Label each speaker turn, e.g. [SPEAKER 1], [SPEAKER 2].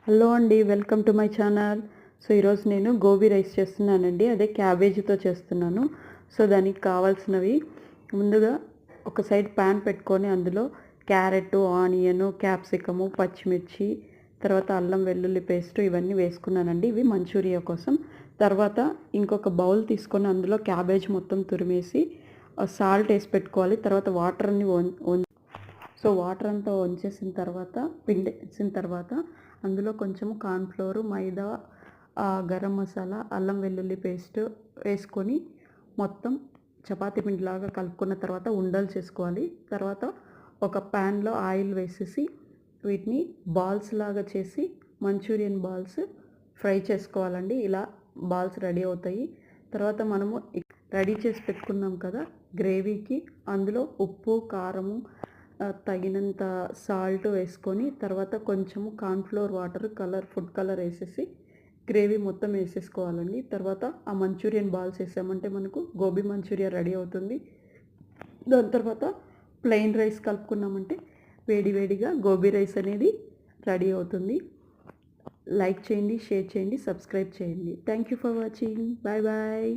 [SPEAKER 1] Hello అండి, welcome to my channel. So ఈరోజు నేను గోబీ రైస్ చేస్తున్నానండి. అదే క్యాబేజీతో చేస్తున్నాను. సో దానికి కావాల్సినవి ముందుగా ఒక సైడ్ ప్యాన్ పెట్టుకొని అందులో క్యారెట్, ఆనియన్, క్యాప్సికము, పచ్చిమిర్చి, తర్వాత అల్లం వెల్లుల్లి పేస్ట్ ఇవన్నీ వేసుకున్నానండి. ఇవి మంచూరియా కోసం. తర్వాత ఇంకొక బౌల్ తీసుకొని అందులో క్యాబేజ్ మొత్తం తురిమేసి సాల్ట్ వేసి పెట్టుకోవాలి. తర్వాత వాటర్ అన్ని వాటర్ అంతా వంచేసిన తర్వాత పిండేసిన తర్వాత అందులో కొంచెం కార్న్ఫ్లోర్, మైదా, గరం మసాలా, అల్లం వెల్లుల్లి పేస్ట్ వేసుకొని మొత్తం చపాతీ పిండిలాగా కలుపుకున్న తర్వాత ఉండలు చేసుకోవాలి. తర్వాత ఒక ప్యాన్లో ఆయిల్ వేసేసి వీటిని బాల్స్ లాగా చేసి మంచూరియన్ బాల్స్ ఫ్రై చేసుకోవాలండి. ఇలా బాల్స్ రెడీ అవుతాయి. తర్వాత మనము రెడీ చేసి పెట్టుకున్నాం కదా గ్రేవీకి, అందులో ఉప్పు, కారము, తగినంత సాల్ట్ వేసుకొని తర్వాత కొంచెము కార్న్ఫ్లోర్ వాటర్, ఫుడ్ కలర్ వేసేసి గ్రేవీ మొత్తం వేసేసుకోవాలండి. తర్వాత ఆ మంచూరియన్ బాల్స్ వేసామంటే మనకు గోబీ మంచూరియా రెడీ అవుతుంది. దాని తర్వాత ప్లెయిన్ రైస్ కలుపుకున్నామంటే వేడివేడిగా గోబీ రైస్ అనేది రెడీ అవుతుంది. లైక్ చేయండి, షేర్ చేయండి, సబ్స్క్రైబ్ చేయండి. Thank you for watching. Bye bye.